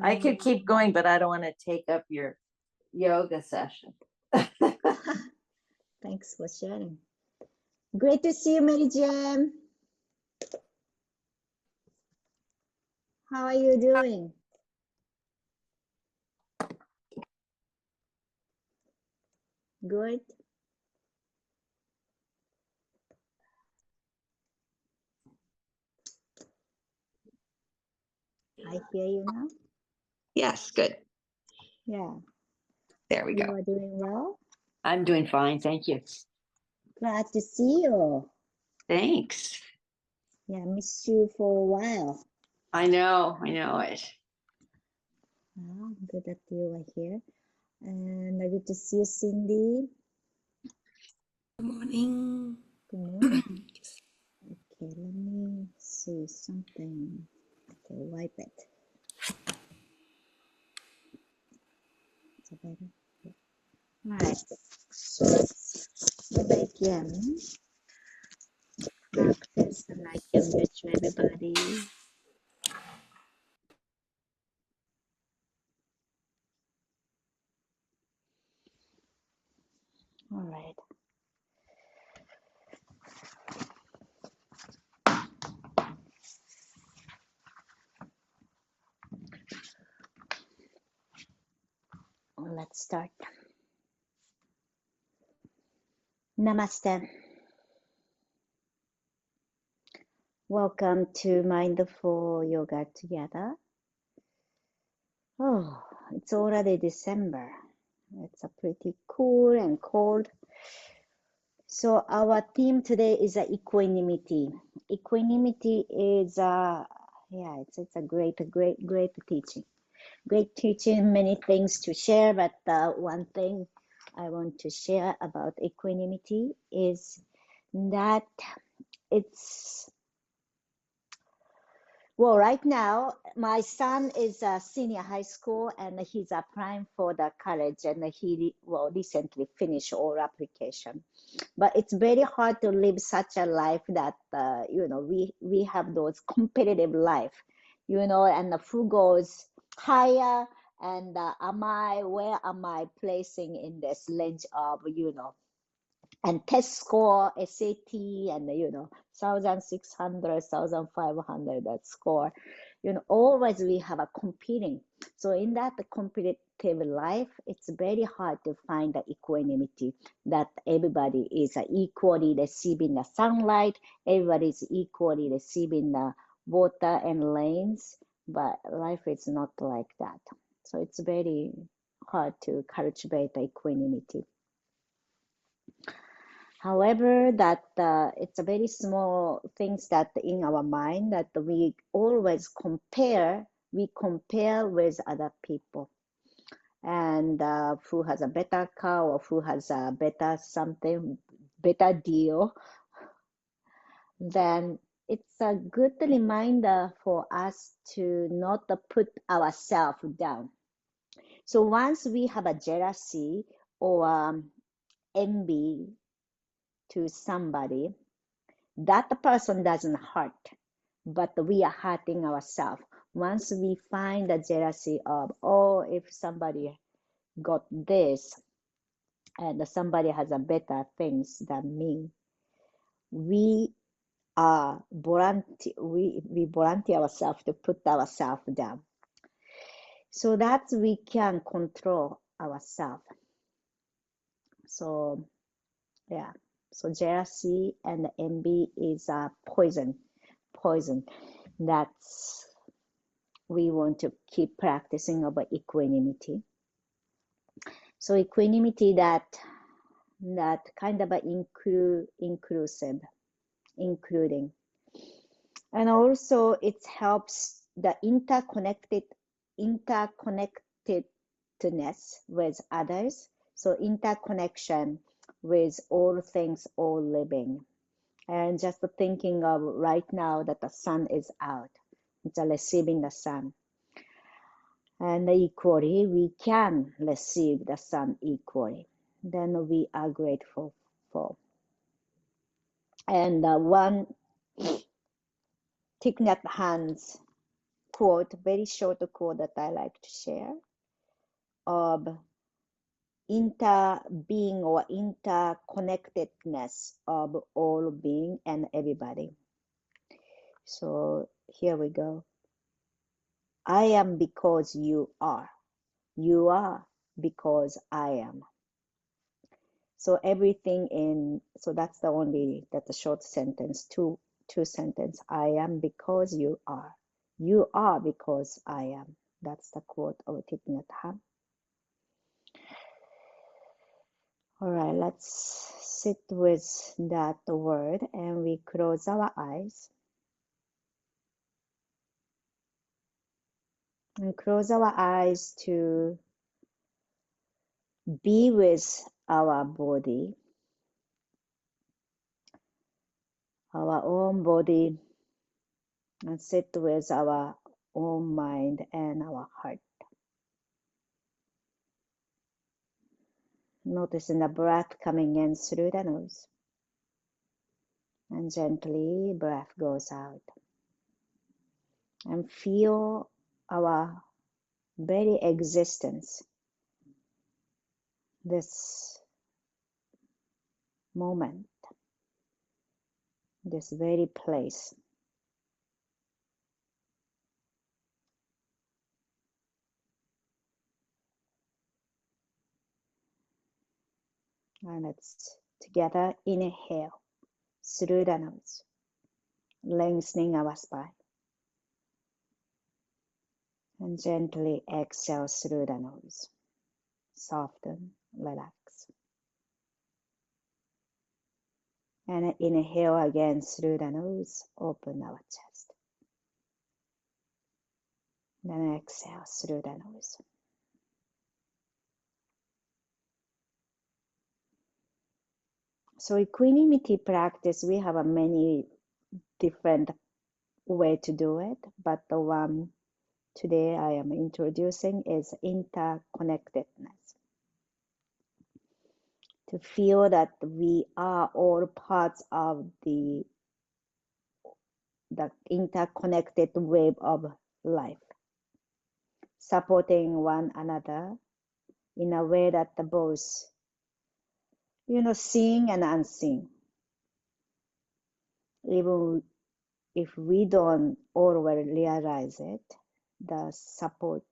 I could keep going, but I don't want to take up your yoga session. Thanks for sharing. Great to see you, Mary Jane. How are you doing? Good. I hear you now. Yes, good. Yeah. There we go. You are doing well? I'm doing fine, thank you. Glad to see you. Thanks. Yeah, miss you for a while. I know it. Oh, good that you are here. And good to see you, Cindy. Good morning. Good morning. Okay, let me see something. Okay, wipe it. Is it better? Yeah. All right. So begin. Practice and I can reach everybody. All right. Let's start. Namaste. Welcome to Mindful Yoga Together. Oh, it's already December. It's a pretty cool and cold. So our theme today is equanimity. Equanimity is it's a great teaching. Great teaching, many things to share, but one thing I want to share about equanimity is that it's, well, right now, my son is a senior high school and he's applying for the college and he recently finished all application. But it's very hard to live such a life that, we have those competitive life, and who goes higher and where am I placing in this range of, and test score, SAT, and 1,600, 1,500, that score, always we have a competing. So in that competitive life, it's very hard to find the equanimity that everybody is equally receiving the sunlight, everybody is equally receiving the water and rains, but life is not like that. So it's very hard to cultivate the equanimity. However, that it's a very small things that in our mind that we always compare with other people, and who has a better car or who has a better deal. Then it's a good reminder for us to not put ourselves down. So once we have a jealousy or envy to somebody, that person doesn't hurt, but we are hurting ourselves. Once we find the jealousy of, if somebody got this and somebody has a better things than me, we volunteer ourselves to put ourselves down. So that we can control ourselves. So yeah. So jealousy and envy is a poison. That's we want to keep practicing about equanimity. So equanimity that kind of inclusive, including, and also it helps the interconnectedness with others. So interconnection with all things, all living. And just thinking of right now that the sun is out, it's receiving the sun. And equally, we can receive the sun equally. Then we are grateful for. And one Thich Nhat Hanh's quote, very short quote that I like to share of interbeing or interconnectedness of all being and everybody. So here we go. I am because you are. You are because I am. So everything in, so that's the short sentence, two sentence. I am because you are. You are because I am. That's the quote of Thich Nhat Hanh. All right, let's sit with that word and we close our eyes. And close our eyes to be with our body, our own body, and sit with our own mind and our heart. Noticing the breath coming in through the nose. And gently, breath goes out. And feel our very existence, this moment, this very place. And let's together inhale through the nose, lengthening our spine. And gently exhale through the nose. Soften, relax. And inhale again through the nose, open our chest. Then exhale through the nose. So equanimity practice, we have a many different way to do it, but the one today I am introducing is interconnectedness. To feel that we are all parts of the interconnected web of life, supporting one another in a way that the both, seeing and unseen. Even if we don't always realize it, the support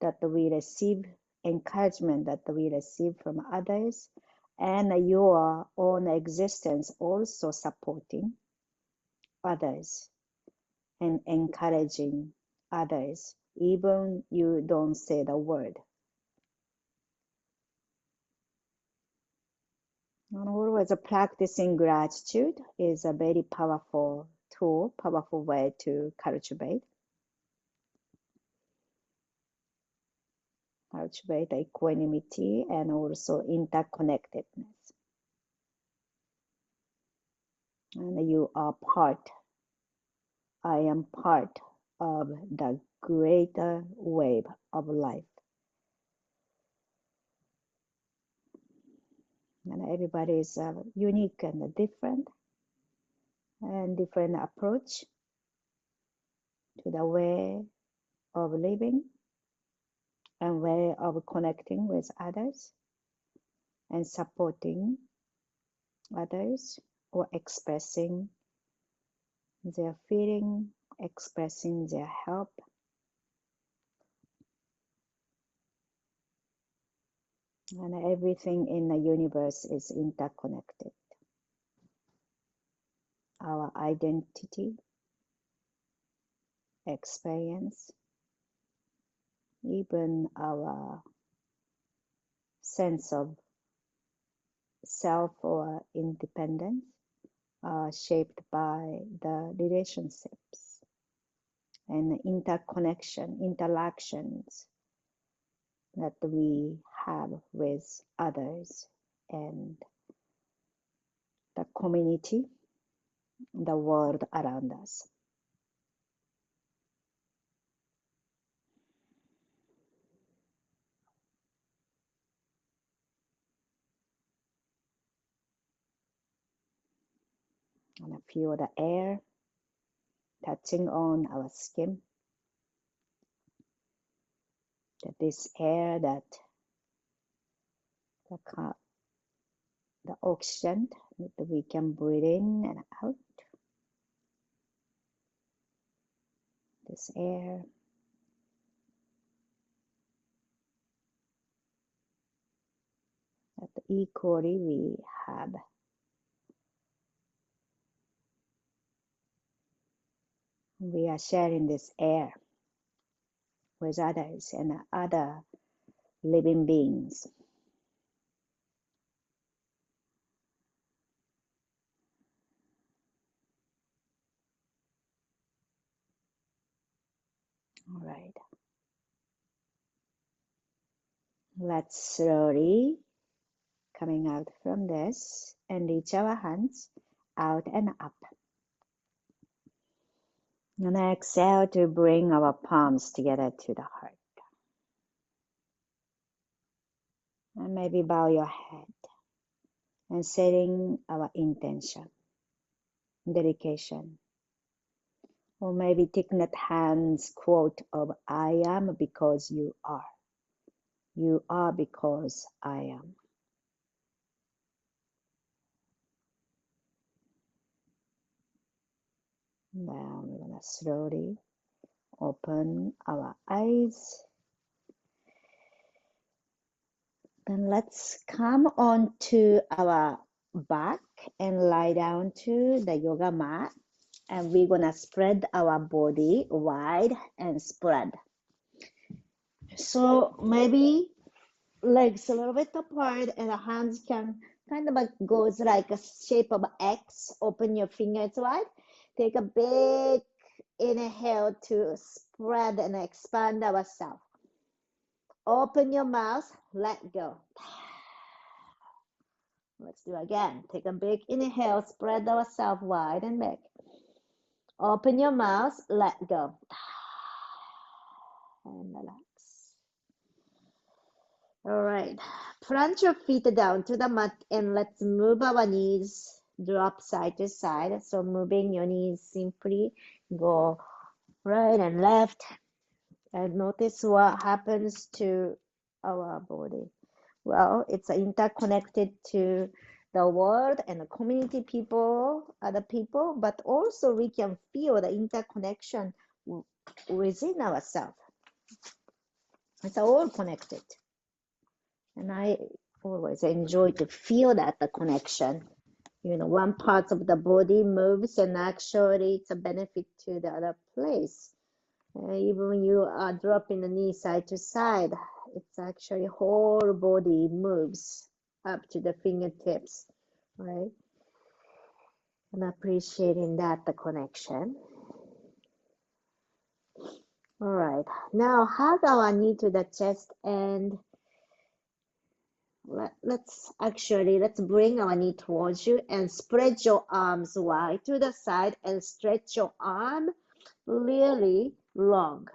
that we receive, encouragement that we receive from others, and your own existence also supporting others and encouraging others, even you don't say the word. And always practicing gratitude is a very powerful tool, powerful way to cultivate equanimity and also interconnectedness. And you are part, I am part of the greater wave of life. And everybody is unique and different approach to the way of living and way of connecting with others and supporting others or expressing their feeling, expressing their help. And everything in the universe is interconnected. Our identity, experience, even our sense of self or independence are shaped by the relationships and interactions that we have with others and the community, the world around us. And I feel the air touching on our skin. that this air, that the oxygen that we can breathe in and out, this air, that equally we have. We are sharing this air with others and other living beings. All right. Let's slowly coming out from this and reach our hands out and up. And exhale to bring our palms together to the heart. And maybe bow your head and setting our intention, dedication. Or maybe Thich Nhat Hanh's quote of I am because you are. You are because I am. Now we're going to slowly open our eyes. Then let's come on to our back and lie down to the yoga mat. And we're going to spread our body wide and spread. So maybe legs a little bit apart and the hands can kind of goes like a shape of X. Open your fingers wide. Take a big inhale to spread and expand ourselves. Open your mouth, let go. Let's do it again. Take a big inhale, spread ourselves wide and big. Open your mouth, let go. And relax. All right. Plant your feet down to the mat and let's move our knees. Drop side to side. So moving your knees simply go right and left. And notice what happens to our body. Well, it's interconnected to the world and the community people, other people, but also we can feel the interconnection within ourselves. It's all connected. And I always enjoy to feel that the connection. You know, one part of the body moves and actually it's a benefit to the other place. Even when you are dropping the knee side to side, it's actually whole body moves up to the fingertips, right? And appreciating that, the connection. All right, now hug our knee to the chest and let's bring our knee towards you and spread your arms wide to the side and stretch your arm really long.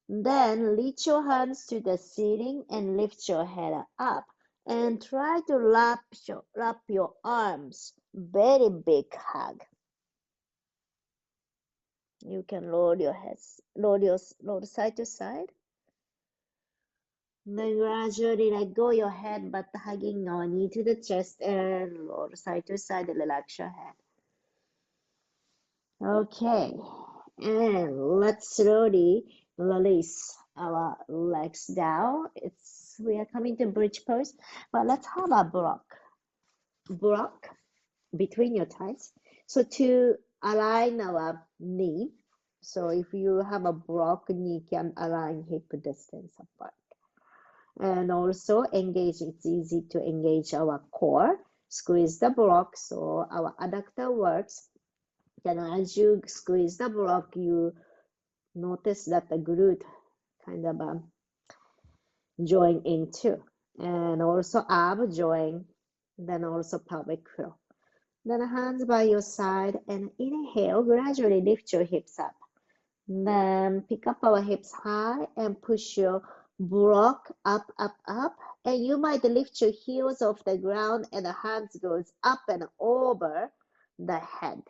Then reach your hands to the ceiling and lift your head up and try to wrap your arms. Very big hug. You can roll your heads, roll side to side. Then gradually let go your head, but hugging our knee to the chest and roll side to side and relax your head. Okay, and let's slowly release our legs down. We are coming to bridge pose, but let's have a block between your thighs. So to align our knee, so if you have a block, knee can align hip distance apart. And also engage, it's easy to engage our core. Squeeze the block so our adductor works. Then as you squeeze the block, you notice that the glute kind of join in too. And also ab join, then also pelvic floor. Then hands by your side and inhale, gradually lift your hips up. Then pick up our hips high and push your block up, up, up. And you might lift your heels off the ground and the hands goes up and over the head.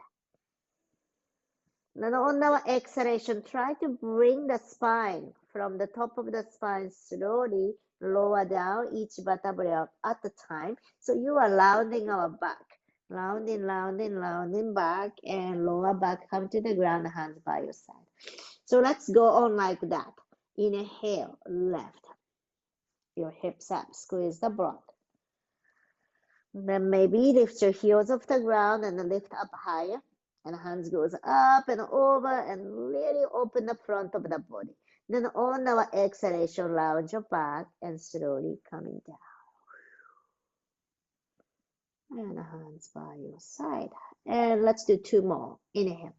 Then on our exhalation, try to bring the spine from the top of the spine slowly lower down each vertebrae at a time. So you are rounding our back, rounding, rounding, rounding back, and lower back come to the ground, hands by your side. So let's go on like that. Inhale, left. Your hips up, squeeze the block. Then maybe lift your heels off the ground and lift up higher. And hands goes up and over and really open the front of the body. Then on our exhalation, lounge your back and slowly coming down. And hands by your side. And let's do 2 more. Inhale.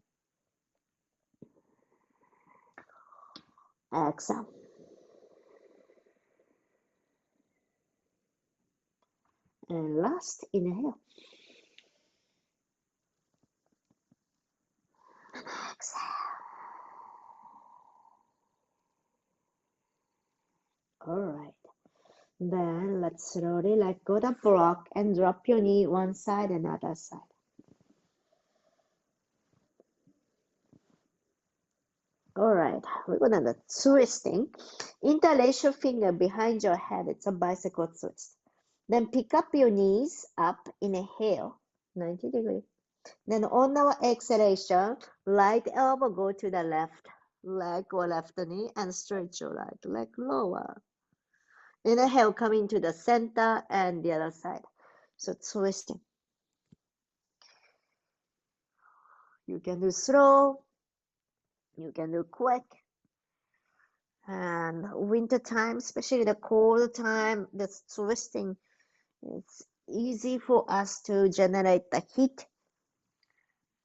Exhale. And last, inhale. And exhale. All right. Then let's slowly let go the block and drop your knee one side and other side. All right, we're gonna do twisting. Interlace your finger behind your head. It's a bicycle twist. Then pick up your knees up, inhale, 90 degrees. Then on our exhalation, right elbow go to the left leg or left knee and stretch your right leg lower. Inhale, coming to the center and the other side. So twisting. You can do slow, you can do quick. And winter time, especially the cold time, this twisting, it's easy for us to generate the heat.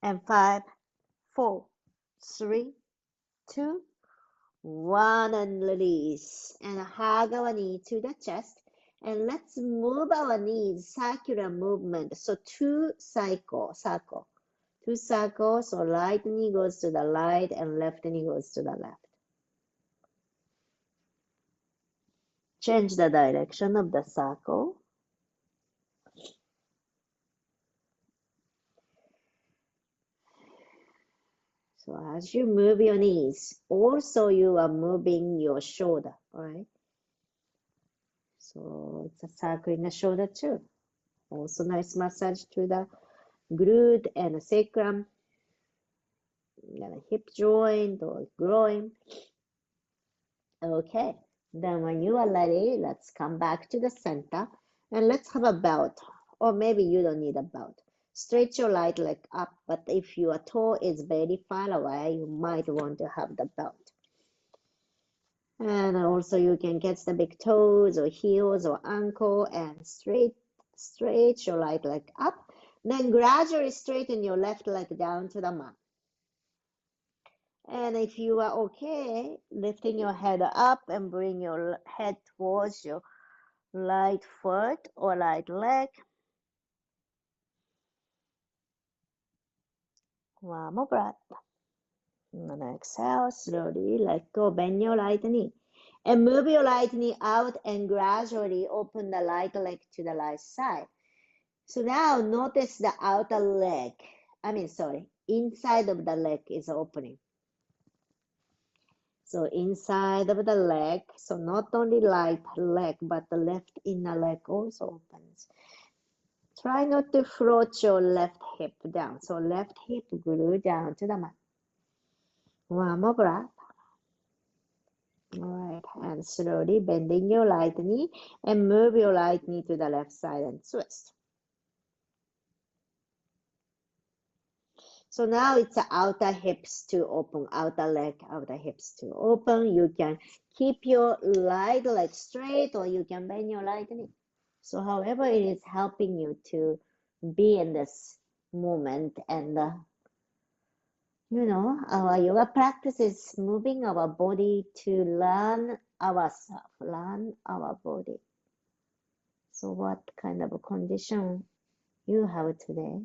And 5, 4, 3, 2, 1, and release. And hug our knee to the chest. And let's move our knees, circular movement. So 2 circle. 2 circles. So right knee goes to the right and left knee goes to the left. Change the direction of the circle. So as you move your knees, also you are moving your shoulder, right? So it's a circle in the shoulder too. Also nice massage to the glute and sacrum, the hip joint or groin. Okay, then when you are ready, let's come back to the center and let's have a belt. Or maybe you don't need a belt. Stretch your right leg up, but if your toe is very far away, you might want to have the belt. And also you can catch the big toes or heels or ankle and stretch your right leg up. Then gradually straighten your left leg down to the mat. And if you are okay, lifting your head up and bring your head towards your right foot or right leg. One more breath. And exhale, slowly let go, bend your right knee. And move your right knee out and gradually open the right leg to the right side. So now notice the outer leg. Inside of the leg is opening. So inside of the leg, so not only right leg, but the left inner leg also opens. Try not to float your left hip down. So left hip glue down to the mat. One more breath. All right, and slowly bending your right knee and move your right knee to the left side and twist. So now it's the outer hips to open, outer leg, outer hips to open. You can keep your right leg straight or you can bend your right knee. So however it is helping you to be in this moment and our yoga practice is moving our body to learn ourselves, learn our body. So what kind of a condition you have today?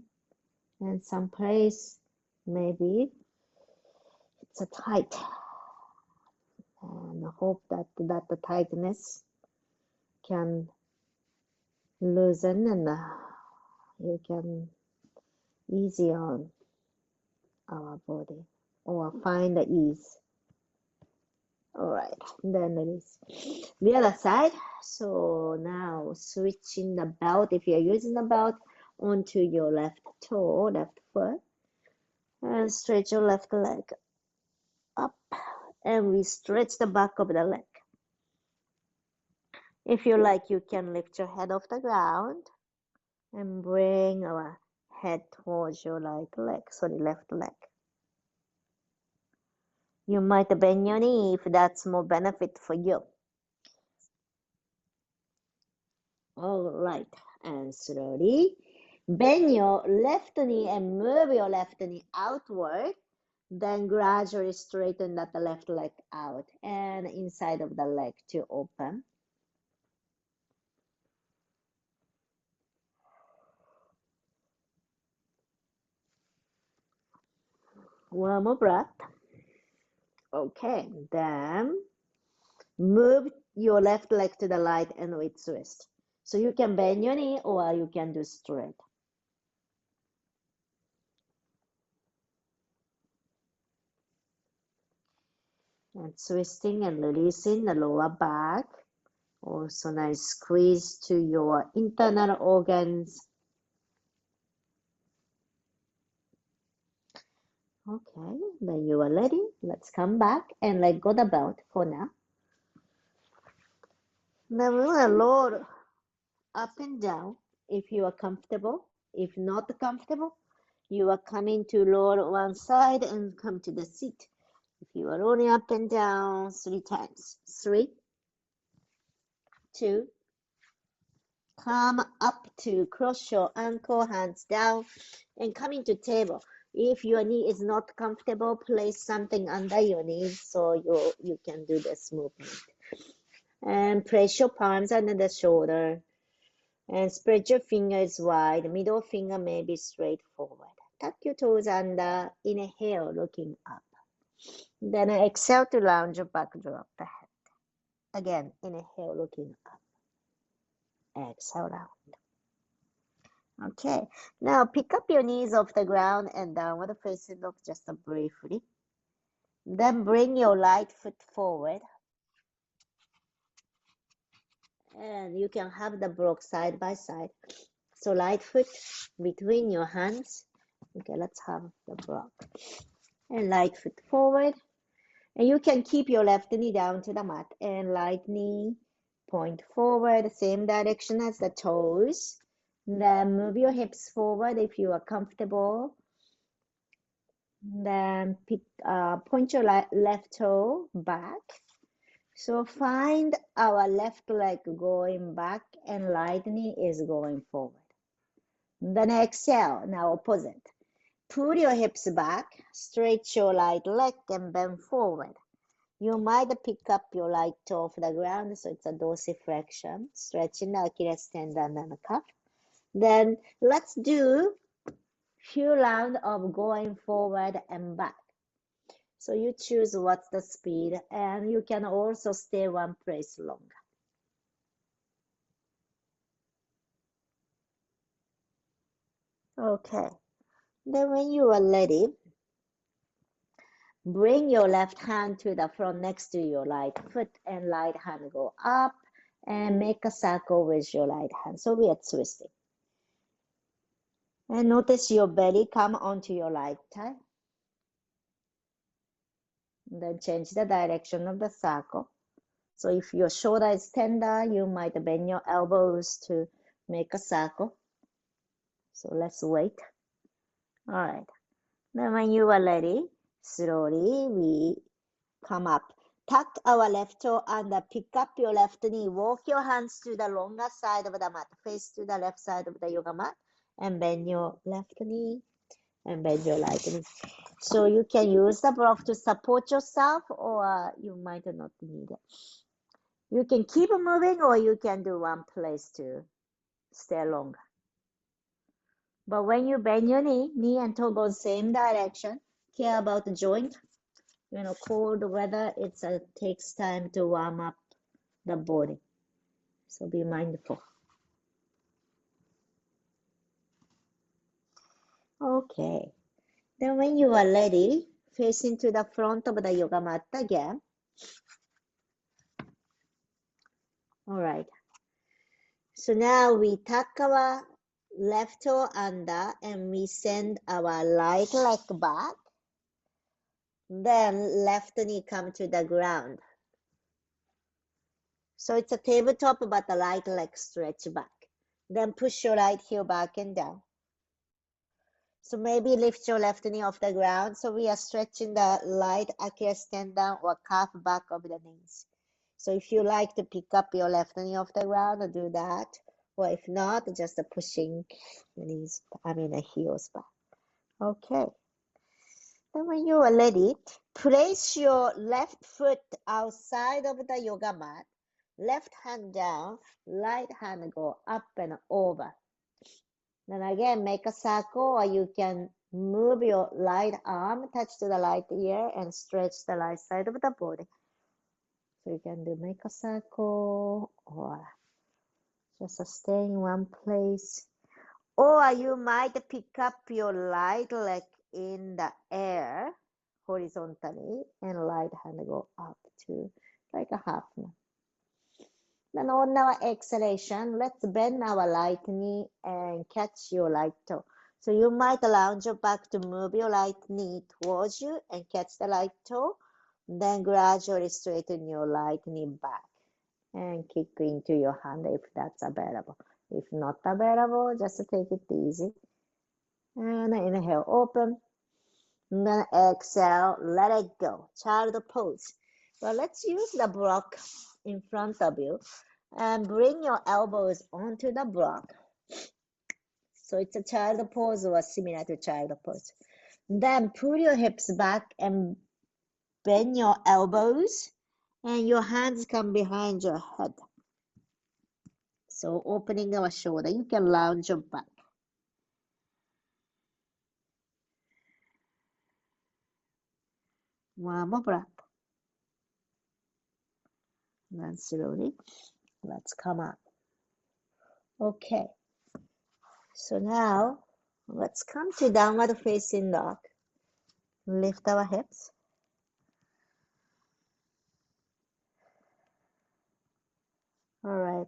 And some place maybe it's a tight. And I hope that the tightness can loosen and you can ease on our body. or find the ease. All right, then it is the other side. So now switching the belt, if you're using the belt, onto your left toe, left foot, and stretch your left leg up, and we stretch the back of the leg. If you like, you can lift your head off the ground and bring our head towards your left leg. You might bend your knee if that's more benefit for you. All right, and slowly bend your left knee and move your left knee outward. Then gradually straighten that left leg out and inside of the leg to open. One more breath. Okay, then move your left leg to the right and with twist. So you can bend your knee or you can do straight. And twisting and releasing the lower back. Also nice squeeze to your internal organs. Okay, then you are ready. Let's come back and let go the belt for now. Then we will roll up and down if you are comfortable. If not comfortable, you are coming to roll one side and come to the seat. If you are rolling up and down 3 times. 3, 2, come up to cross your ankle, hands down, and come into table. If your knee is not comfortable, place something under your knees so you can do this movement. And place your palms under the shoulder and spread your fingers wide. Middle finger may be straight forward. Tuck your toes under. Inhale, looking up. Then exhale to lounge your back, drop the head. Again, inhale, looking up. Exhale, round. Okay, now pick up your knees off the ground and downward facing dog just briefly. Then bring your right foot forward. And you can have the block side by side. So right foot between your hands. Okay, let's have the block. And right foot forward. And you can keep your left knee down to the mat and right knee point forward, same direction as the toes. Then move your hips forward if you are comfortable. Then point your left toe back. So find our left leg going back and right knee is going forward. Then exhale, now opposite. Pull your hips back, stretch your right leg and bend forward. You might pick up your right toe off the ground, so it's a dorsiflexion, stretching the Achilles tendon and the calf. Then let's do few rounds of going forward and back. So you choose what's the speed, and you can also stay one place longer. Okay, then when you are ready, bring your left hand to the front next to your right foot and right hand go up and make a circle with your right hand. So we are twisting. And notice your belly come onto your right thigh. Then change the direction of the circle. So if your shoulder is tender, you might bend your elbows to make a circle. So let's wait. All right. Then when you are ready, slowly we come up. Tuck our left toe under, pick up your left knee, walk your hands to the longer side of the mat, face to the left side of the yoga mat, and bend your left knee and bend your right knee. So you can use the block to support yourself, or you might not need it. You can keep moving, or you can do one place to stay longer. But when you bend your knee and toe go same direction, care about the joint. You know, cold weather, it takes time to warm up the body. So be mindful. Okay. Then when you are ready, facing to the front of the yoga mat again. All right. So now we tuck our left toe under and we send our right leg back. Then left knee come to the ground. So it's a tabletop, but the right leg stretch back. Then push your right heel back and down. So maybe lift your left knee off the ground. So we are stretching the right Achilles tendon or calf back of the knees. So if you like to pick up your left knee off the ground, do that. Or if not, just pushing the knees, the heels back. Okay. Then when you are ready, place your left foot outside of the yoga mat. Left hand down, right hand go up and over. Then again, make a circle, or you can move your right arm, touch to the right ear, and stretch the right side of the body. So you can do make a circle, or just stay in one place. Or you might pick up your right leg in the air horizontally, and right hand go up to like a half moon. Then on our exhalation, let's bend our right knee and catch your right toe. So you might lounge your back to move your right knee towards you and catch the right toe. Then gradually straighten your right knee back and kick into your hand if that's available. If not available, just take it easy. And inhale, open. And then exhale, let it go. Child pose. Well, let's use the block in front of you and bring your elbows onto the block. So it's a child pose or similar to child pose. Then pull your hips back and bend your elbows, and your hands come behind your head. So opening our shoulder, you can lounge your back. One more breath. Then slowly, let's come up. Okay. So now, let's come to downward facing dog. Lift our hips. All right.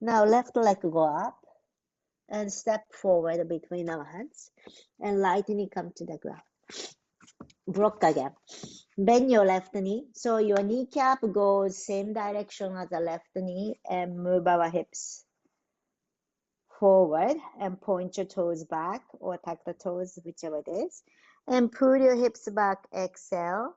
Now left leg go up and step forward between our hands, and right knee come to the ground. Block again. Bend your left knee. So your kneecap goes same direction as the left knee, and move our hips forward and point your toes back or tuck the toes, whichever it is. And pull your hips back, exhale.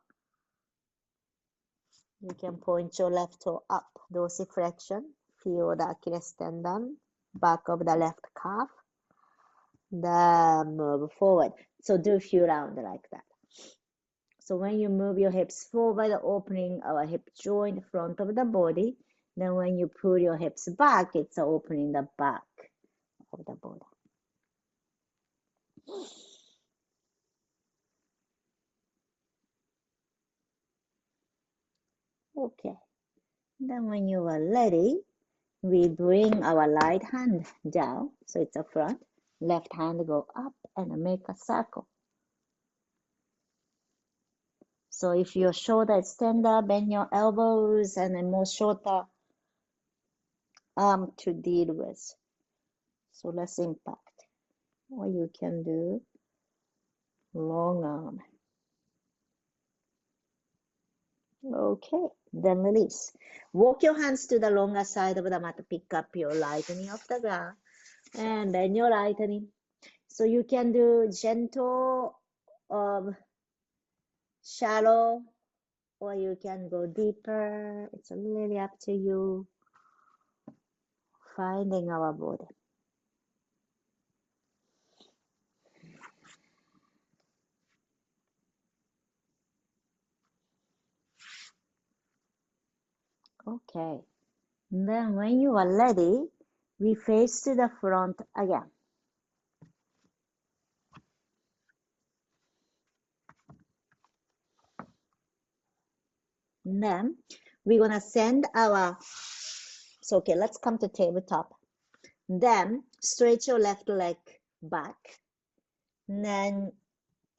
You can point your left toe up, dorsiflexion. Feel the Achilles tendon, back of the left calf. Then move forward. So do a few rounds like that. So when you move your hips forward, opening our hip joint front of the body. Then when you pull your hips back, it's opening the back of the body. Okay. Then when you are ready, we bring our right hand down. So it's a front. Left hand go up and make a circle. So if your shoulder is tender, bend your elbows and a more shorter arm to deal with. So less impact. Or you can do long arm. Okay, then release. Walk your hands to the longer side of the mat. Pick up your right knee off the ground and bend your right knee. So you can do gentle, shallow, or you can go deeper. It's really up to you. Finding our body. Okay. Then when you are ready, we face to the front again. And then we're gonna send our, so okay, let's come to tabletop. Then stretch your left leg back. And then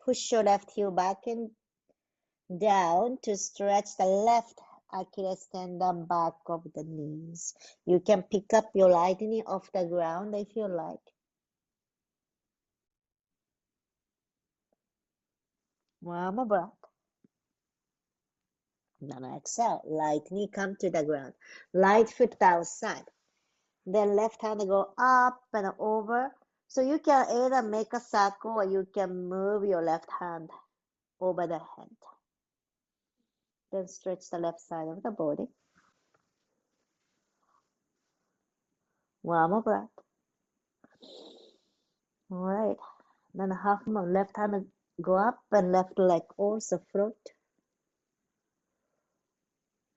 push your left heel back and down to stretch the left Achilles tendon back of the knees. You can pick up your right knee off the ground if you like. One more breath. Then exhale. Right knee come to the ground. Right foot outside. Then left hand go up and over. So you can either make a circle or you can move your left hand over the head. Then stretch the left side of the body. One more breath. All right. Then half more. Left hand go up and left leg also float.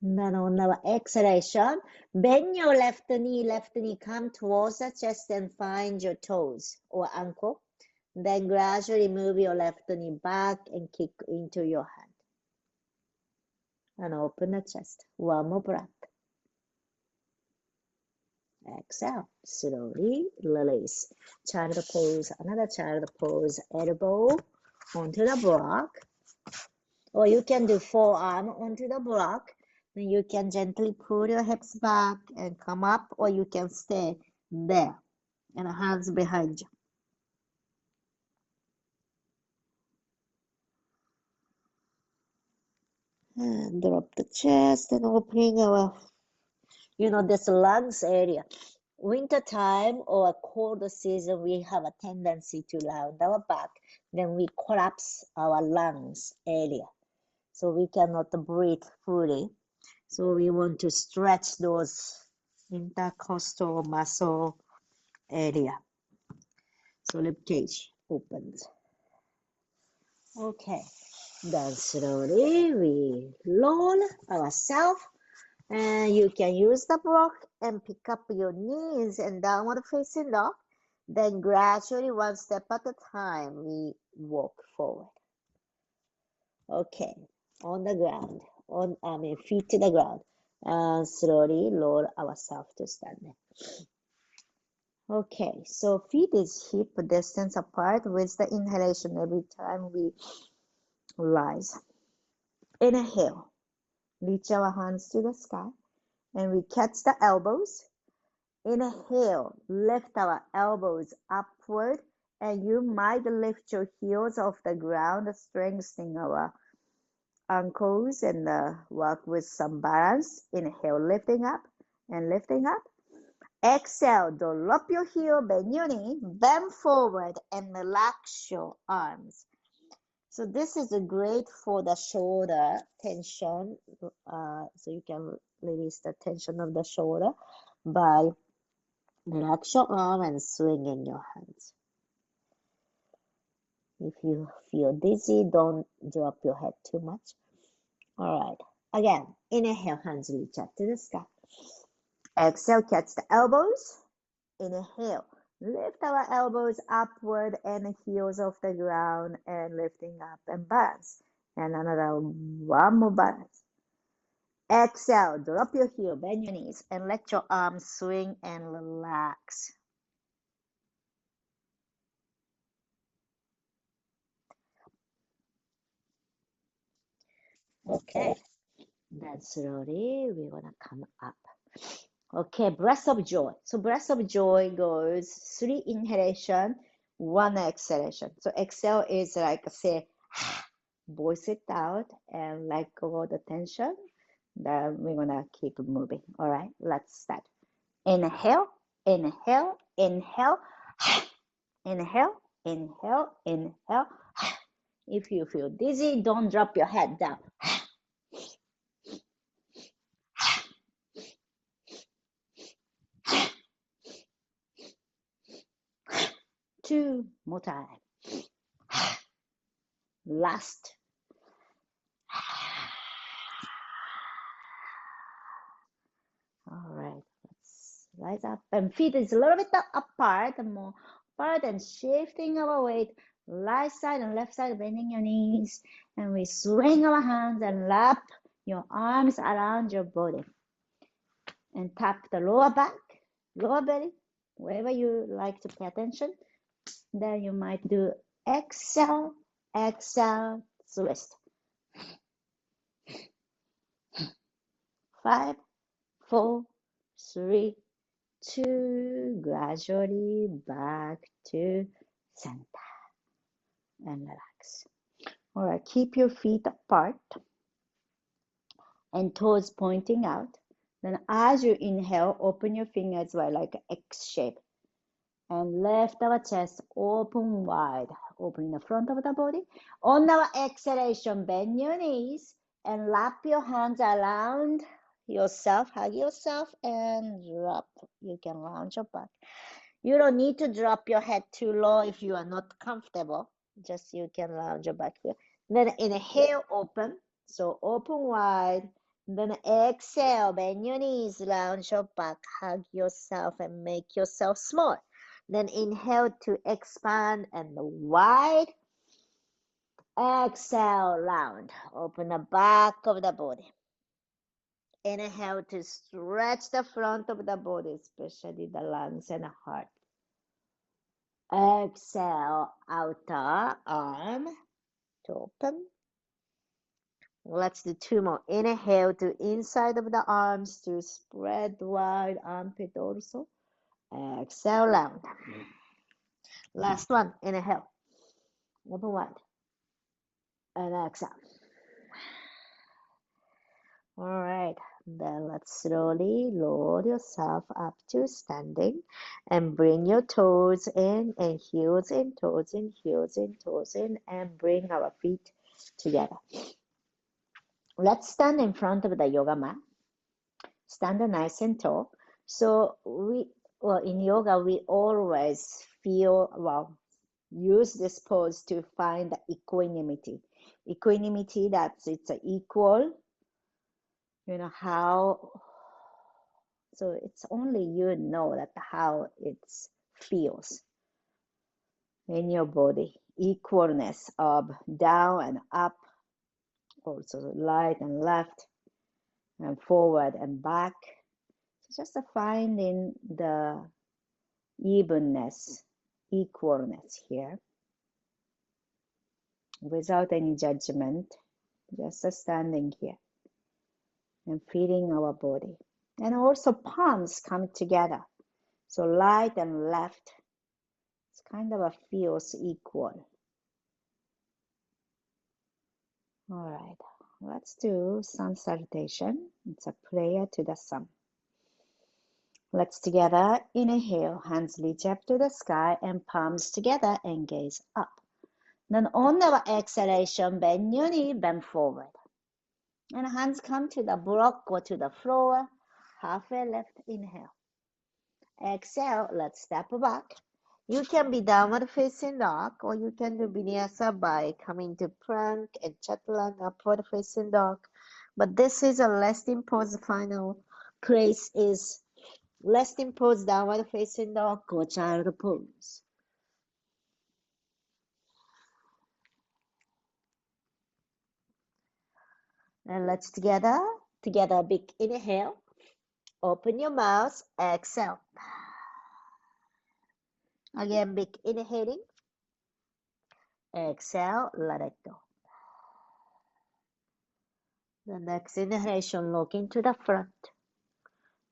Then on our exhalation, bend your left knee come towards the chest and find your toes or ankle. Then gradually move your left knee back and kick into your hand. And open the chest. One more breath. Exhale. Slowly release. Child pose. Another child pose. Elbow onto the block. Or you can do forearm onto the block. Then you can gently pull your hips back and come up, or you can stay there and hands behind you. And drop the chest and opening our, this lungs area. Winter time or a cold season, we have a tendency to round our back. Then we collapse our lungs area. So we cannot breathe fully. So we want to stretch those intercostal muscle area. So rib cage opens. Okay. Then slowly we roll ourselves. And you can use the block and pick up your knees and downward facing dog. Then gradually, one step at a time, we walk forward. Okay, on the ground, feet to the ground. And slowly lower ourselves to standing. Okay, so feet is hip distance apart with the inhalation every time we rise. Inhale, reach our hands to the sky. And we catch the elbows. Inhale, lift our elbows upward, and you might lift your heels off the ground, strengthening our ankles and work with some balance. Inhale, lifting up and lifting up. Exhale, drop your heel, bend your knee, bend forward, and relax your arms. So this is great for the shoulder tension. So you can release the tension of the shoulder by relax your arm and swinging your hands. If you feel dizzy, don't drop your head too much. All right. Again, inhale, hands reach up to the sky. Exhale, catch the elbows. Inhale, lift our elbows upward and heels off the ground and lifting up and balance. And another one more balance. Exhale, drop your heel, bend your knees, and let your arms swing and relax. Okay, then slowly we're gonna come up. Okay, breath of joy. So breath of joy goes 3 inhalation, 1 exhalation. So exhale is like say, voice it out and let go of the tension. Then we're gonna keep moving. All right, let's start. Inhale, inhale, inhale, inhale, inhale, inhale. If you feel dizzy, don't drop your head down. 2 more time. Last. All right, let's rise up and feet is a little bit apart, more apart, and shifting our weight right side and left side, bending your knees, and we swing our hands and wrap your arms around your body and tap the lower back, lower belly, wherever you like to pay attention. Then you might do exhale, exhale, twist. 5, 4, 3, 2, gradually back to center and relax. All right, keep your feet apart and toes pointing out. Then as you inhale, open your fingers wide like an X shape and lift our chest open wide, opening the front of the body. On our exhalation, bend your knees and wrap your hands around yourself, hug yourself and drop. You can lounge your back. You don't need to drop your head too low if you are not comfortable. Just you can lounge your back here. Then inhale, open. So open wide. Then exhale, bend your knees, lounge your back, hug yourself and make yourself small. Then inhale to expand and wide. Exhale, round. Open the back of the body. Inhale to stretch the front of the body, especially the lungs and the heart. Exhale, outer arm to open. Let's do 2 more. Inhale to inside of the arms to spread wide, armpit also. Exhale, round. Last one. Inhale. Open wide. And exhale. All right. Then let's slowly lower yourself up to standing and bring your toes in and heels in, toes in, heels in, toes in, and bring our feet together. Let's stand in front of the yoga mat. Stand nice and tall. So in yoga, we always use this pose to find the equanimity. Equanimity, it's equal, so it's only you know that how it feels in your body. Equalness of down and up, also right and left, and forward and back. So just finding the evenness, equalness here, without any judgment, just standing here and feeling our body. And also palms come together. So right and left, it's kind of feels equal. All right, let's do sun salutation. It's a prayer to the sun. Let's together inhale, hands reach up to the sky and palms together and gaze up. Then on our exhalation, bend your knee, bend forward. And hands come to the block or to the floor, halfway left, inhale. Exhale, let's step back. You can be downward facing dog, or you can do vinyasa by coming to plank and chaturanga, upward facing dog. But this is a resting pose. Final place is resting pose, downward facing dog, or child pose. And let's together big inhale. Open your mouth, exhale. Again, big inhaling. Exhale, let it go. The next inhalation, look into the front.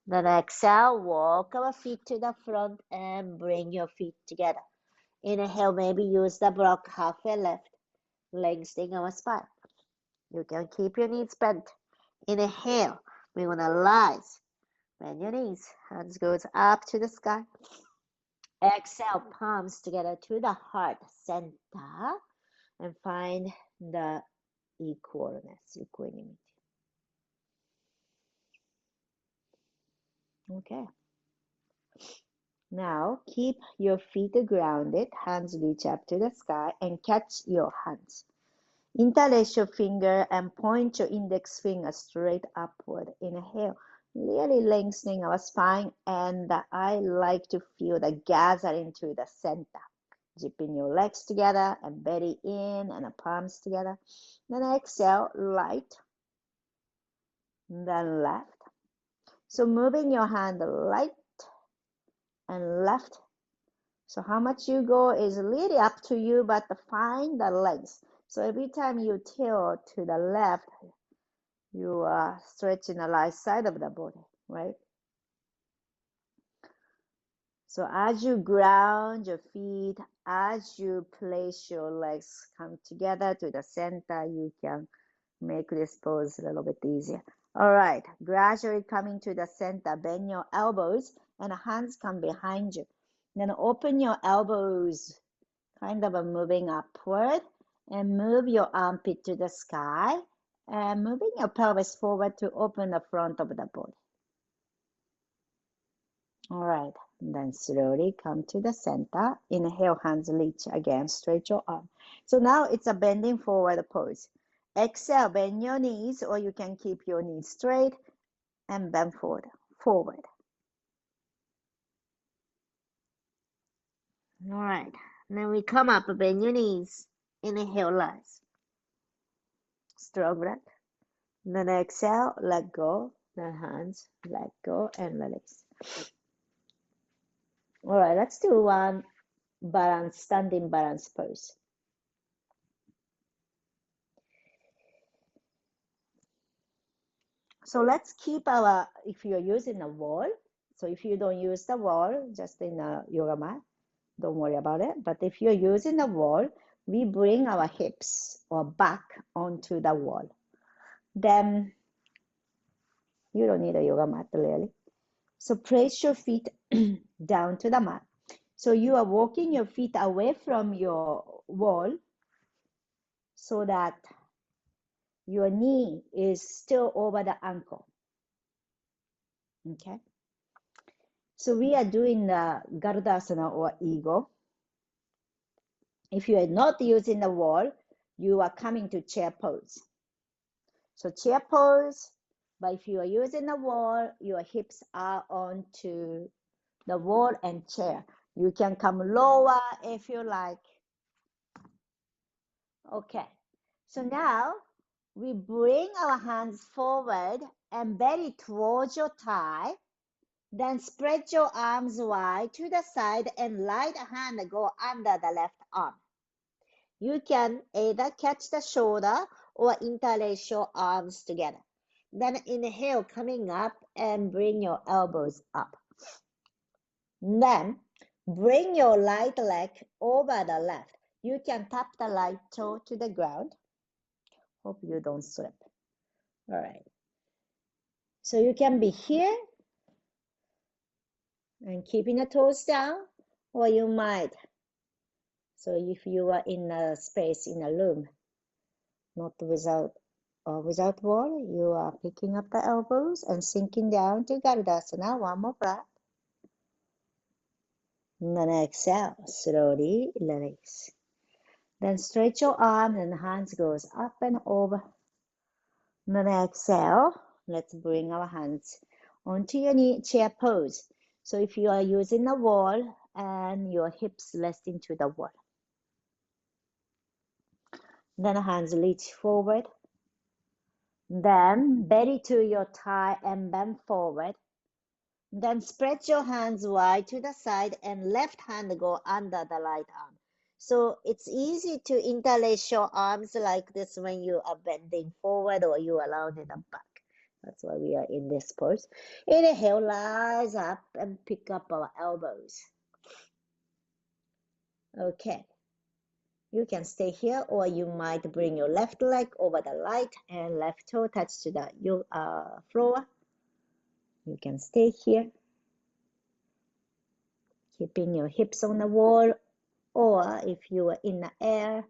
Then exhale, walk our feet to the front and bring your feet together. Inhale, maybe use the block halfway left, lengthening our spine. You can keep your knees bent. Inhale, we're gonna rise. Bend your knees, hands goes up to the sky. Exhale, palms together to the heart center and find the equalness, equanimity. Okay. Now keep your feet grounded, hands reach up to the sky and catch your hands. Interlace your finger and point your index finger straight upward. Inhale, really lengthening our spine, and I like to feel the gathering to the center. Zipping your legs together and belly in and the palms together. Then exhale, right, then left. So moving your hand right and left. So how much you go is really up to you, but find the length. So every time you tilt to the left, You are stretching the right side of the body, right? So as you ground your feet, as you place your legs come together to the center, you can make this pose a little bit easier. All right, gradually coming to the center, bend your elbows and hands come behind you. Then open your elbows, kind of moving upward, and move your armpit to the sky, and moving your pelvis forward to open the front of the body. All right, and then slowly come to the center. Inhale, hands reach again, stretch your arm. So now it's a bending forward pose. Exhale, bend your knees, or you can keep your knees straight and bend forward. All right, then we come up, bend your knees. Inhale, rise. Strong breath. Then exhale, let go. Then hands, let go and release. All right, let's do one standing balance pose. So let's keep if you're using a wall, so if you don't use the wall, just in a yoga mat, don't worry about it. But if you're using the wall, we bring our hips or back onto the wall. Then you don't need a yoga mat really. So place your feet down to the mat. So you are walking your feet away from your wall so that your knee is still over the ankle. Okay. So we are doing the Gardasana or eagle. If you are not using the wall, you are coming to chair pose. So chair pose, but if you are using the wall, your hips are onto the wall and chair. You can come lower if you like. Okay, so now we bring our hands forward and belly towards your thigh. Then spread your arms wide to the side and right hand go under the left arm. You can either catch the shoulder or interlace your arms together. Then inhale, coming up and bring your elbows up. Then bring your right leg over the left. You can tap the right toe to the ground. Hope you don't slip. All right. So you can be here and keeping the toes down, or you might. So if you are in a space, in a room, not without wall, you are picking up the elbows and sinking down to Gardasana. One more breath. And then exhale, slowly release. Then stretch your arms and hands goes up and over. And then exhale, let's bring our hands onto your knee, chair pose. So if you are using the wall and your hips resting to the wall. Then hands reach forward. Then belly to your thigh and bend forward. Then spread your hands wide to the side and left hand go under the right arm. So it's easy to interlace your arms like this when you are bending forward or you are rounding them back. That's why we are in this pose. Inhale, rise up and pick up our elbows. Okay. You can stay here, or you might bring your left leg over the right and left toe touch to the floor. You can stay here, keeping your hips on the wall, or if you are in the air,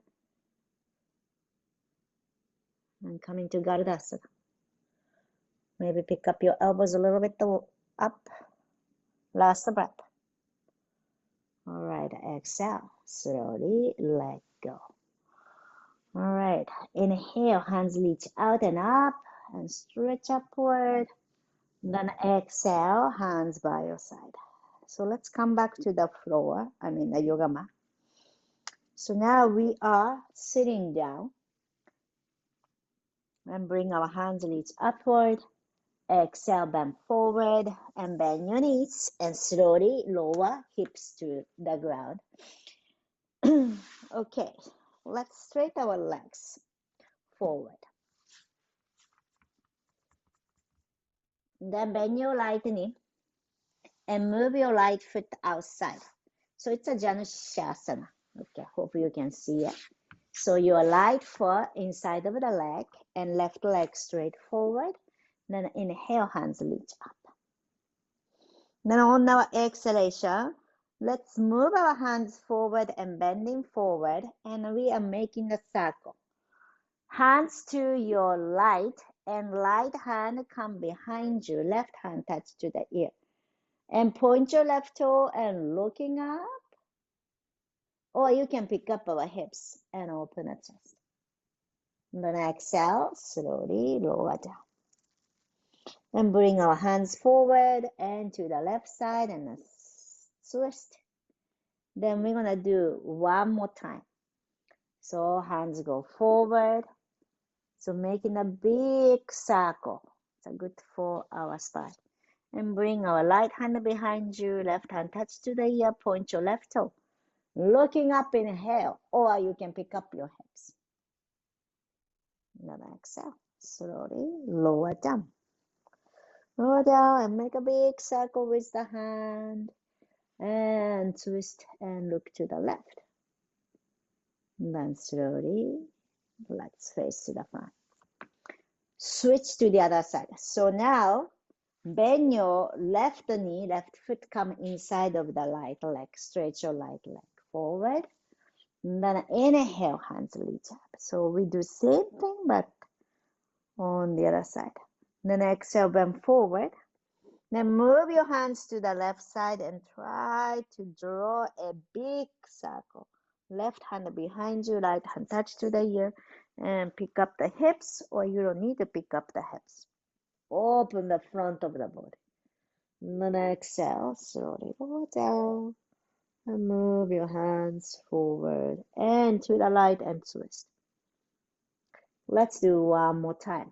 and coming to Gardasana. Maybe pick up your elbows a little bit up. Last breath. All right, exhale, slowly let go. All right, inhale, hands reach out and up and stretch upward. Then exhale, hands by your side. So let's come back to the floor, the yoga mat. So now we are sitting down and bring our hands reach upward. Exhale, bend forward and bend your knees and slowly lower hips to the ground. Okay, let's straighten our legs forward. Then bend your right knee and move your right foot outside. So it's a Janushasana. Okay, hope you can see it. So your right foot inside of the leg and left leg straight forward. Then inhale, hands reach up. Then on our exhalation, let's move our hands forward and bending forward, and we are making a circle. Hands to your right and right hand come behind you, left hand touch to the ear. And point your left toe and looking up. Or you can pick up our hips and open the chest. Then exhale, slowly lower down. And bring our hands forward and to the left side and a twist. Then we're gonna do one more time. So hands go forward. So making a big circle. It's good for our spine. And bring our right hand behind you, left hand touch to the ear, point your left toe. Looking up, inhale, or you can pick up your hips. Then exhale, slowly lower down. Lower down and make a big circle with the hand. And twist and look to the left. Then slowly, let's face to the front. Switch to the other side. So now, bend your left knee, left foot come inside of the right leg. Stretch your right leg forward. And then inhale, hands reach up. So we do same thing, but on the other side. Then exhale, bend forward. Then move your hands to the left side and try to draw a big circle. Left hand behind you, right hand touch to the ear, and pick up the hips, or you don't need to pick up the hips. Open the front of the body. And then exhale, slowly go down. And move your hands forward and to the right and twist. Let's do one more time.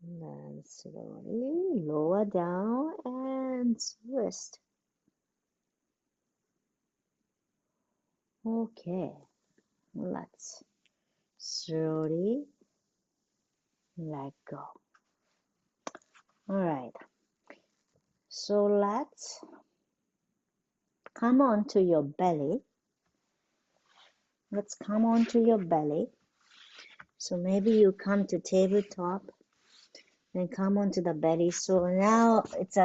And then slowly lower down and twist. Okay, let's slowly let go. All right, so let's come onto your belly. Let's come onto your belly. So maybe you come to tabletop and come onto the belly. So now it's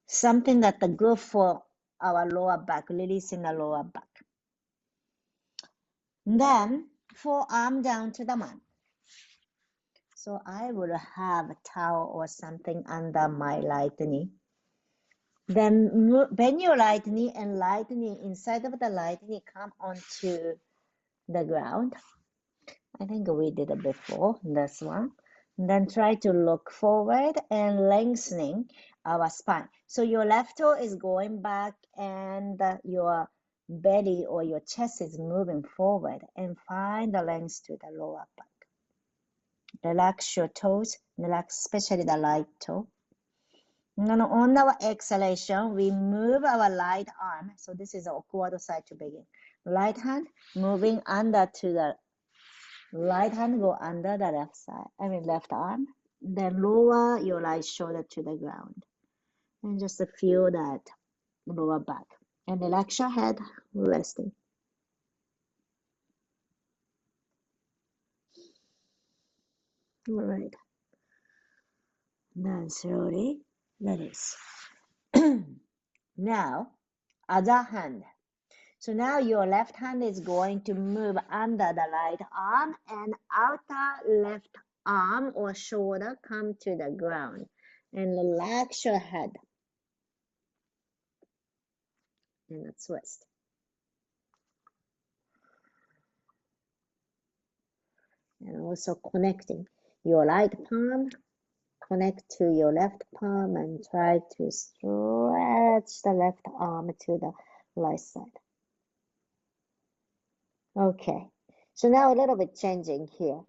something that's good for our lower back, releasing the lower back. Then forearm down to the mat. So I would have a towel or something under my right knee. Then bend your right knee and right knee inside of the right knee come onto the ground. I think we did it before, this one. Then try to look forward and lengthening our spine. So your left toe is going back and your belly or your chest is moving forward, and find the length to the lower back. Relax your toes, relax especially the right toe. And then on our exhalation, we move our right arm. So this is our awkward side to begin. Right hand moving under to the right hand, go under the left side, left arm. Then lower your right shoulder to the ground. And just feel that lower back. And relax your head, resting. All right. Then slowly release. Now, other hand. So now your left hand is going to move under the right arm, and outer left arm or shoulder come to the ground. And relax your head. And a twist. And also connecting your right palm, connect to your left palm, and try to stretch the left arm to the right side. Okay, so now a little bit changing here.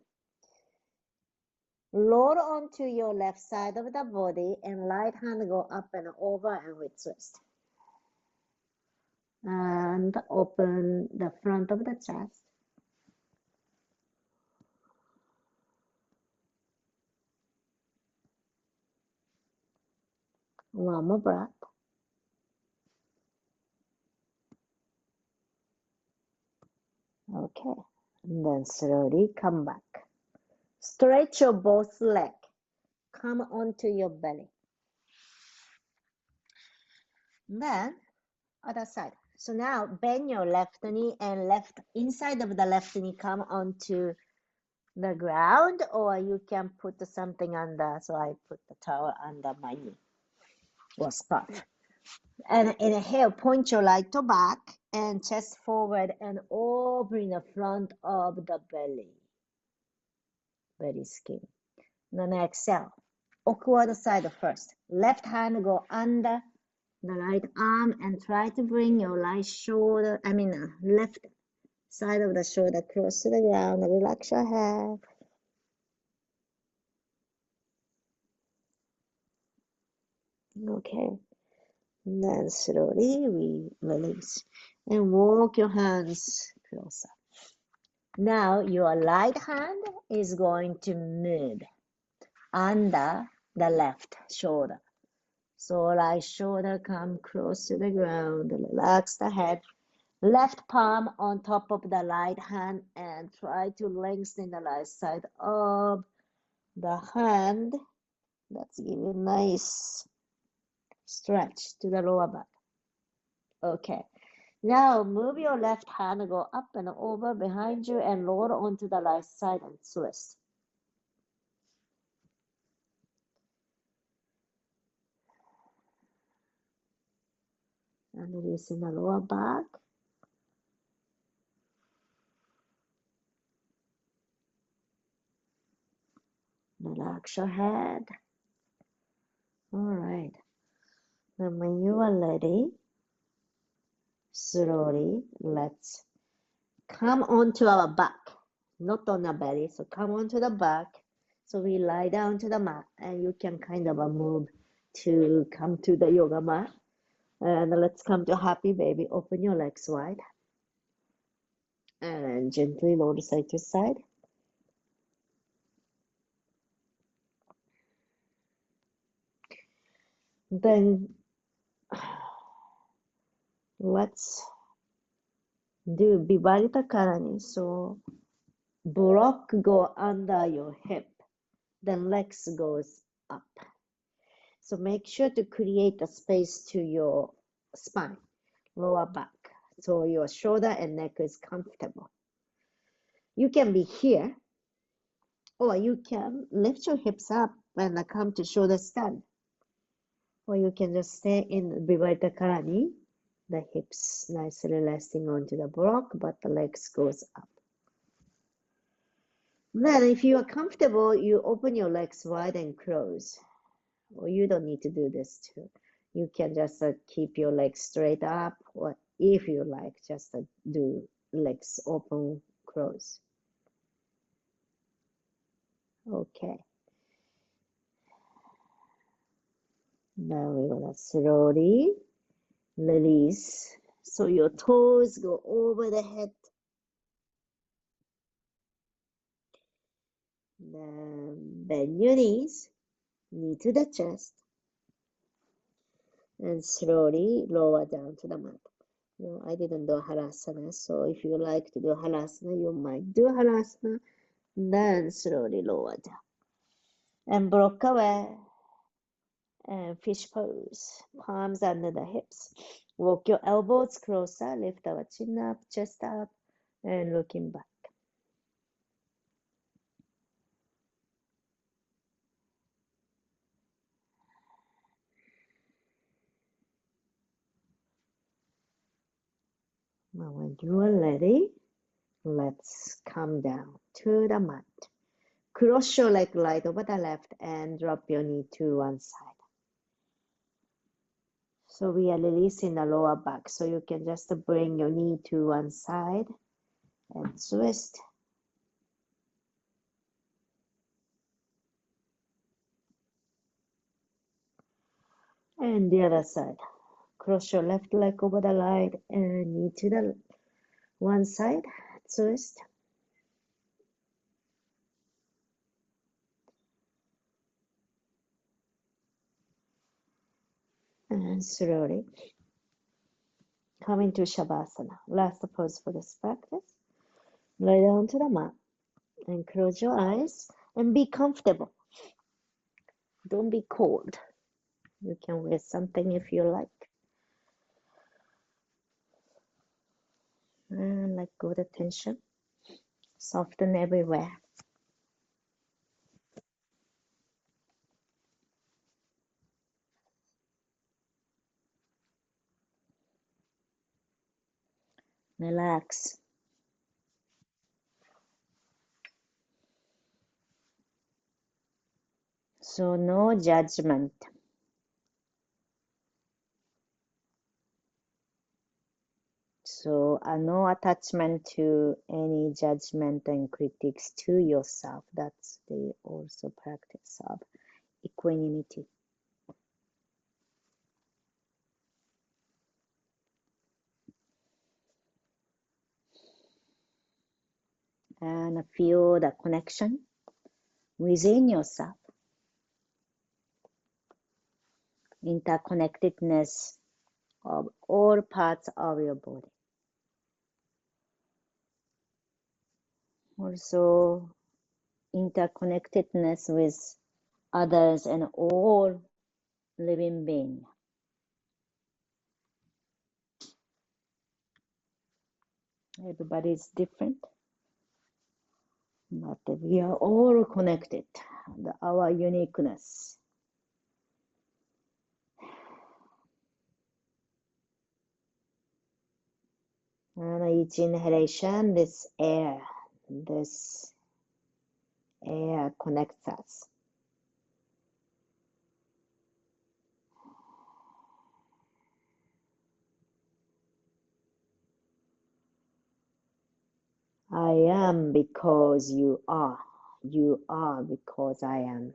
Load onto your left side of the body and right hand go up and over and we twist. And open the front of the chest. One more breath. Okay. And then slowly come back. Stretch your both leg. Come onto your belly. Then other side. So now bend your left knee and left inside of the left knee come onto the ground, or you can put something under. So I put the towel under my knee or scarf. And inhale, point your right toe back and chest forward and open the front of the belly skin. Then exhale, awkward side first. Left hand go under the right arm and try to bring your right shoulder, left side of the shoulder close to the ground. Relax your head. Okay. And then slowly we release and walk your hands closer. Now your right hand is going to move under the left shoulder. So right shoulder come close to the ground. Relax the head. Left palm on top of the right hand and try to lengthen the right side of the hand. That's giving a nice stretch to the lower back. Okay. Now move your left hand, go up and over behind you and roll onto the right side and twist. And release in the lower back. Relax your head. All right. Then when you are ready, slowly let's come onto our back, not on our belly. So come onto the back. So we lie down to the mat and you can kind of move to come to the yoga mat. And let's come to happy baby. Open your legs wide. And gently roll side to side. Then let's do bharatanatyam. So block go under your hip. Then legs goes up. So make sure to create a space to your spine, lower back. So your shoulder and neck is comfortable. You can be here, or you can lift your hips up and come to shoulder stand. Or you can just stay in bharatanatyam, the hips nicely resting onto the block, but the legs goes up. Then if you are comfortable, you open your legs wide and close. Or you don't need to do this too. You can just keep your legs straight up, or if you like, just do legs open, close. Okay. Now we're gonna slowly release. So your toes go over the head. Then bend your knees, knee to the chest, and slowly lower down to the mat. No, I didn't do halasana, so if you like to do halasana, you might do halasana. Then slowly lower down. And block away. And fish pose. Palms under the hips. Walk your elbows closer. Lift our chin up, chest up, and looking back. Now when you are ready, let's come down to the mat. Cross your leg right over the left and drop your knee to one side. So we are releasing the lower back. So you can just bring your knee to one side and twist. And the other side. Cross your left leg over the right and knee to the one side, twist. And slowly come into Shavasana. Last pose for this practice. Lay down to the mat and close your eyes and be comfortable. Don't be cold. You can wear something if you like. And let go the tension. Soften everywhere. Relax. So no judgment. So no attachment to any judgment and critiques to yourself. That's the also practice of equanimity. And feel the connection within yourself. Interconnectedness of all parts of your body. Also, interconnectedness with others and all living beings. Everybody is different, but we are all connected. Our uniqueness. And each inhalation, this air connects us. I am because you are. You are because I am.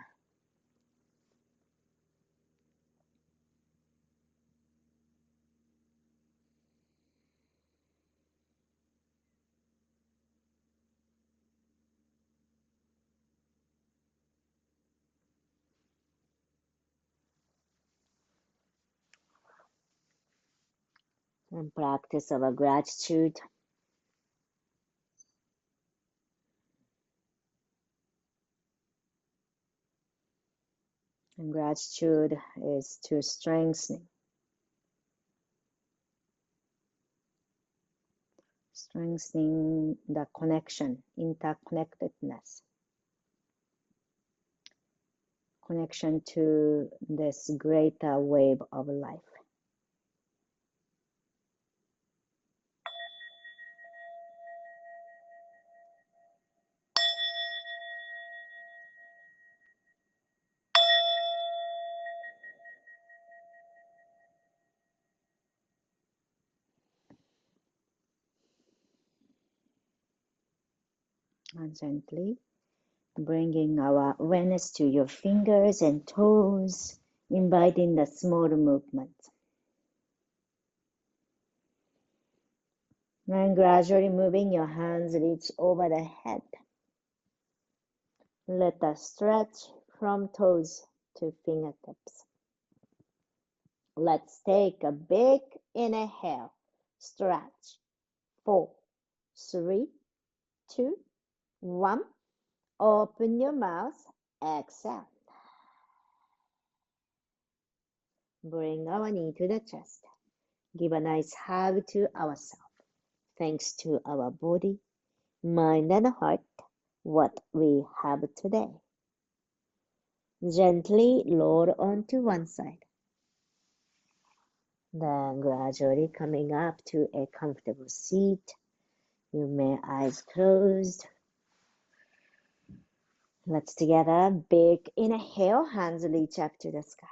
And practice our gratitude. And gratitude is to strengthen the connection, interconnectedness, connection to this greater wave of life. And gently bringing our awareness to your fingers and toes, inviting the small movement. And gradually moving your hands reach over the head. Let us stretch from toes to fingertips. Let's take a big inhale. Stretch. 4, 3, 2, 1. Open your mouth. Exhale. Bring our knee to the chest. Give a nice hug to ourselves. Thanks to our body, mind, and heart, what we have today. Gently lower onto one side. Then gradually coming up to a comfortable seat. You may eyes closed. Let's together big inhale, hands reach up to the sky.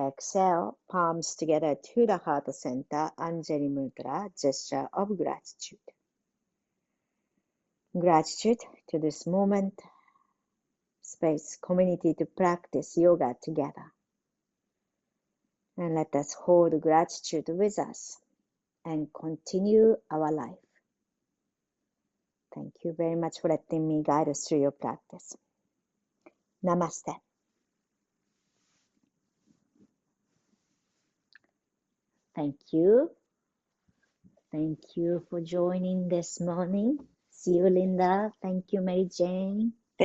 Exhale, palms together to the heart center, Anjali Mudra, gesture of gratitude. Gratitude to this moment, space, community to practice yoga together. And let us hold gratitude with us and continue our life. Thank you very much for letting me guide us through your practice. Namaste. Thank you. Thank you for joining this morning. See you, Linda. Thank you, Mary Jane.